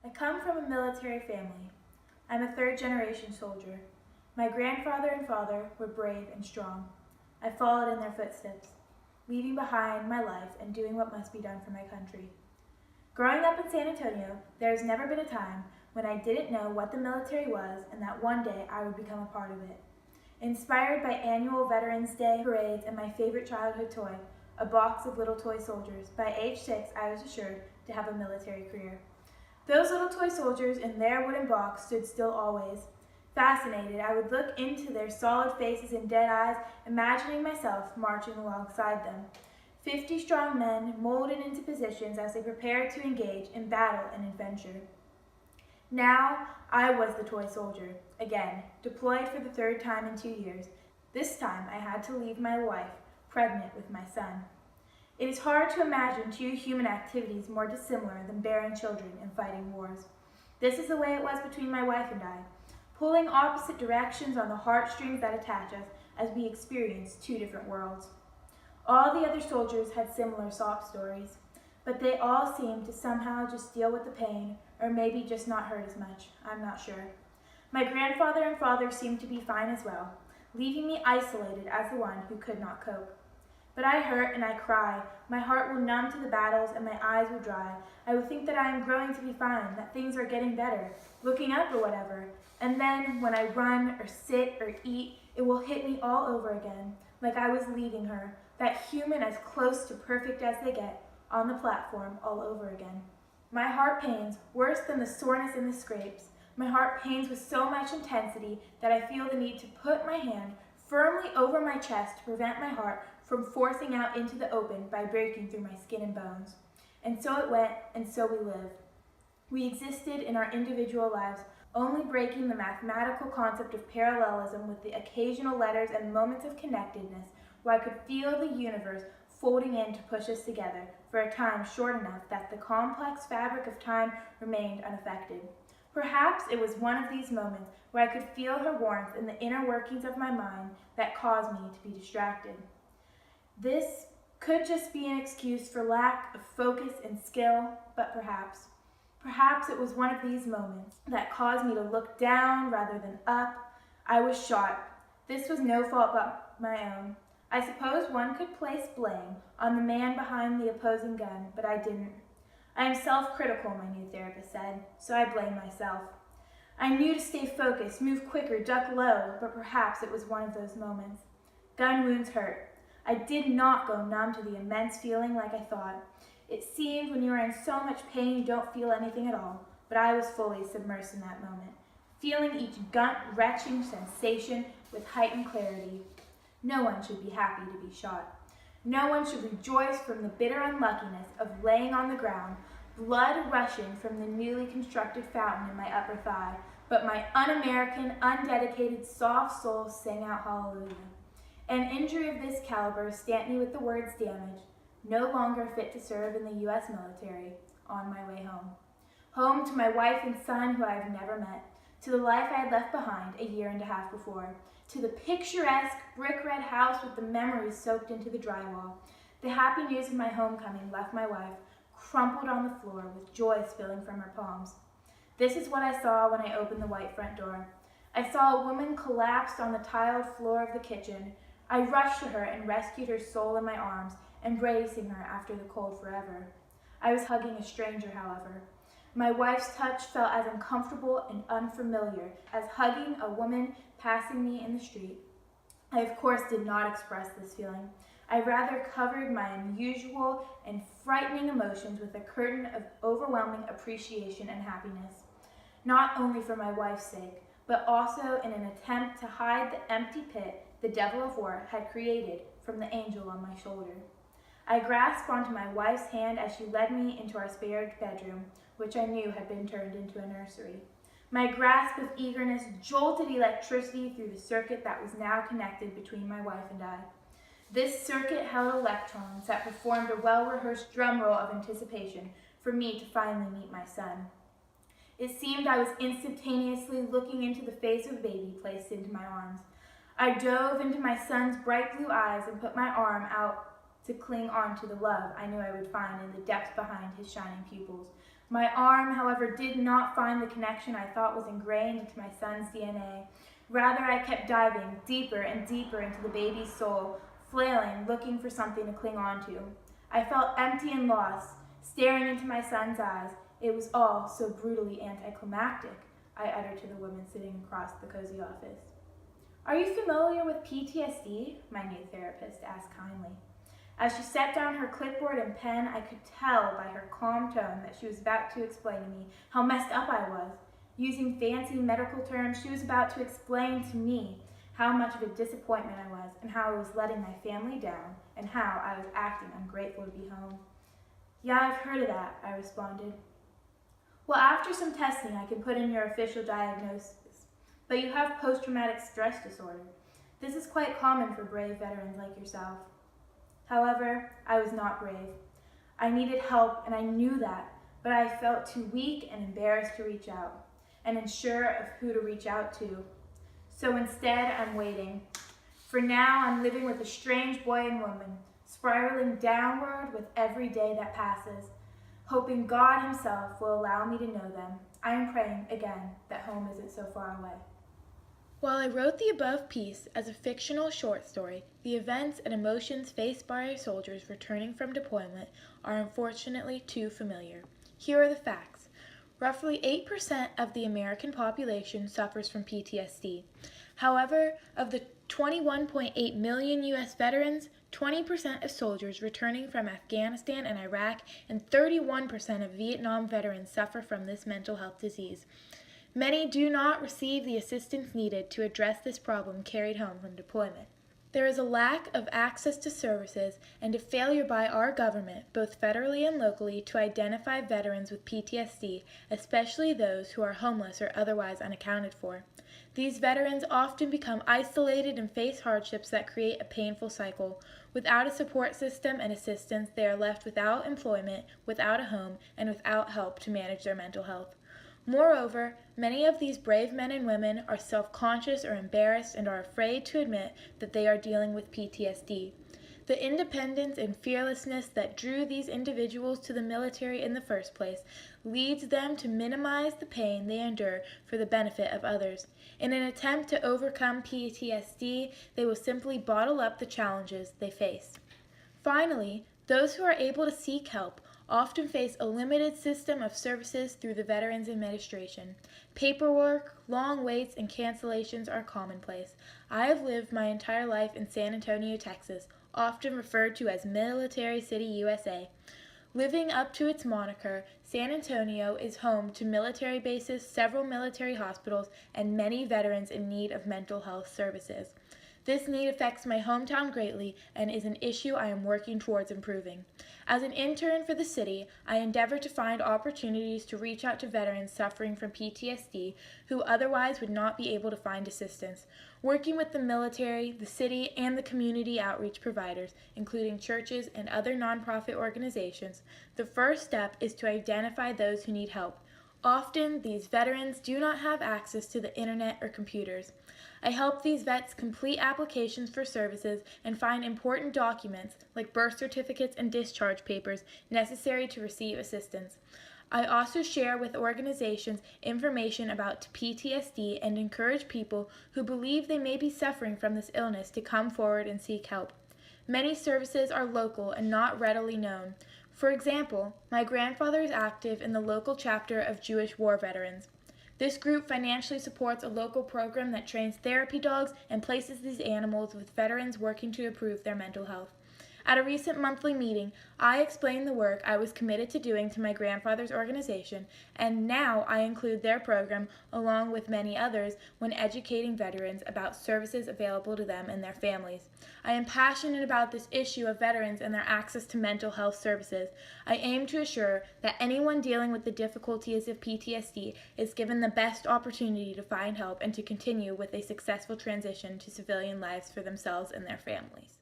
I come from a military family. I'm a third-generation soldier. My grandfather and father were brave and strong. I followed in their footsteps, leaving behind my life and doing what must be done for my country. Growing up in San Antonio, there has never been a time when I didn't know what the military was and that one day I would become a part of it. Inspired by annual Veterans Day parades and my favorite childhood toy, a box of little toy soldiers, by age 6 I was assured to have a military career. Those little toy soldiers in their wooden box stood still always. Fascinated, I would look into their solid faces and dead eyes, imagining myself marching alongside them. 50 strong men molded into positions as they prepared to engage in battle and adventure. Now, I was the toy soldier, again, deployed for the third time in 2 years. This time, I had to leave my wife, pregnant with my son. It is hard to imagine two human activities more dissimilar than bearing children and fighting wars. This is the way it was between my wife and I, pulling opposite directions on the heartstrings that attach us as we experience two different worlds. All the other soldiers had similar sob stories, but they all seemed to somehow just deal with the pain, or maybe just not hurt as much. I'm not sure. My grandfather and father seemed to be fine as well, leaving me isolated as the one who could not cope. But I hurt and I cry. My heart will numb to the battles and my eyes will dry. I will think that I am growing to be fine, that things are getting better, looking up or whatever. And then when I run or sit or eat, it will hit me all over again, like I was leaving her, that human as close to perfect as they get, on the platform all over again. My heart pains worse than the soreness and the scrapes. My heart pains with so much intensity that I feel the need to put my hand firmly over my chest to prevent my heart from forcing out into the open by breaking through my skin and bones. And so it went, and so we lived. We existed in our individual lives, only breaking the mathematical concept of parallelism with the occasional letters and moments of connectedness where I could feel the universe folding in to push us together for a time short enough that the complex fabric of time remained unaffected. Perhaps it was one of these moments where I could feel her warmth in the inner workings of my mind that caused me to be distracted. This could just be an excuse for lack of focus and skill, but perhaps it was one of these moments that caused me to look down rather than up. I was shot. This was no fault but my own. I suppose one could place blame on the man behind the opposing gun, but I didn't. I am self-critical, my new therapist said, so I blame myself. I knew to stay focused, move quicker, duck low, but perhaps it was one of those moments. Gun wounds hurt. I did not go numb to the immense feeling like I thought. It seemed when you are in so much pain you don't feel anything at all, but I was fully submersed in that moment, feeling each gut-wrenching sensation with heightened clarity. No one should be happy to be shot. No one should rejoice from the bitter unluckiness of laying on the ground, blood rushing from the newly constructed fountain in my upper thigh, but my un-American, undedicated, soft soul sang out hallelujah. An injury of this caliber stamped me with the words damaged, no longer fit to serve in the U.S. military, on my way home. Home to my wife and son who I have never met, to the life I had left behind a year and a half before, to the picturesque brick-red house with the memories soaked into the drywall. The happy news of my homecoming left my wife crumpled on the floor with joy spilling from her palms. This is what I saw when I opened the white front door. I saw a woman collapsed on the tiled floor of the kitchen. I rushed to her and rescued her soul in my arms, embracing her after the cold forever. I was hugging a stranger, however. My wife's touch felt as uncomfortable and unfamiliar as hugging a woman passing me in the street. I, of course, did not express this feeling. I rather covered my unusual and frightening emotions with a curtain of overwhelming appreciation and happiness, not only for my wife's sake, but also in an attempt to hide the empty pit the devil of war had created from the angel on my shoulder. I grasped onto my wife's hand as she led me into our spare bedroom, which I knew had been turned into a nursery. My grasp of eagerness jolted electricity through the circuit that was now connected between my wife and I. This circuit held electrons that performed a well-rehearsed drum roll of anticipation for me to finally meet my son. It seemed I was instantaneously looking into the face of a baby placed into my arms. I dove into my son's bright blue eyes and put my arm out to cling on to the love I knew I would find in the depths behind his shining pupils. My arm, however, did not find the connection I thought was ingrained into my son's DNA. Rather, I kept diving deeper and deeper into the baby's soul, flailing, looking for something to cling on to. I felt empty and lost, staring into my son's eyes. It was all so brutally anticlimactic, I uttered to the woman sitting across the cozy office. Are you familiar with PTSD? My new therapist asked kindly. As she set down her clipboard and pen, I could tell by her calm tone that she was about to explain to me how messed up I was. Using fancy medical terms, she was about to explain to me how much of a disappointment I was and how I was letting my family down and how I was acting ungrateful to be home. Yeah, I've heard of that, I responded. Well, after some testing, I can put in your official diagnosis, but you have post-traumatic stress disorder. This is quite common for brave veterans like yourself. However, I was not brave. I needed help, and I knew that, but I felt too weak and embarrassed to reach out, and unsure of who to reach out to. So instead, I'm waiting. For now, I'm living with a strange boy and woman, spiraling downward with every day that passes, hoping God himself will allow me to know them. I am praying again that home isn't so far away. While I wrote the above piece as a fictional short story, the events and emotions faced by our soldiers returning from deployment are unfortunately too familiar. Here are the facts. Roughly 8% of the American population suffers from PTSD. However, of the 21.8 million U.S. veterans, 20% of soldiers returning from Afghanistan and Iraq and 31% of Vietnam veterans suffer from this mental health disease. Many do not receive the assistance needed to address this problem carried home from deployment. There is a lack of access to services and a failure by our government, both federally and locally, to identify veterans with PTSD, especially those who are homeless or otherwise unaccounted for. These veterans often become isolated and face hardships that create a painful cycle. Without a support system and assistance, they are left without employment, without a home, and without help to manage their mental health. Moreover, many of these brave men and women are self-conscious or embarrassed and are afraid to admit that they are dealing with PTSD. The independence and fearlessness that drew these individuals to the military in the first place leads them to minimize the pain they endure for the benefit of others. In an attempt to overcome PTSD, they will simply bottle up the challenges they face. Finally, those who are able to seek help often face a limited system of services through the Veterans Administration. Paperwork, long waits, and cancellations are commonplace. I have lived my entire life in San Antonio, Texas, often referred to as Military City, USA. Living up to its moniker, San Antonio is home to military bases, several military hospitals, and many veterans in need of mental health services. This need affects my hometown greatly and is an issue I am working towards improving. As an intern for the city, I endeavor to find opportunities to reach out to veterans suffering from PTSD who otherwise would not be able to find assistance. Working with the military, the city, and the community outreach providers, including churches and other nonprofit organizations, the first step is to identify those who need help. Often, these veterans do not have access to the internet or computers. I help these vets complete applications for services and find important documents like birth certificates and discharge papers necessary to receive assistance. I also share with organizations information about PTSD and encourage people who believe they may be suffering from this illness to come forward and seek help. Many services are local and not readily known. For example, my grandfather is active in the local chapter of Jewish war veterans. This group financially supports a local program that trains therapy dogs and places these animals with veterans working to improve their mental health. At a recent monthly meeting, I explained the work I was committed to doing to my grandfather's organization, and now I include their program along with many others when educating veterans about services available to them and their families. I am passionate about this issue of veterans and their access to mental health services. I aim to assure that anyone dealing with the difficulties of PTSD is given the best opportunity to find help and to continue with a successful transition to civilian lives for themselves and their families.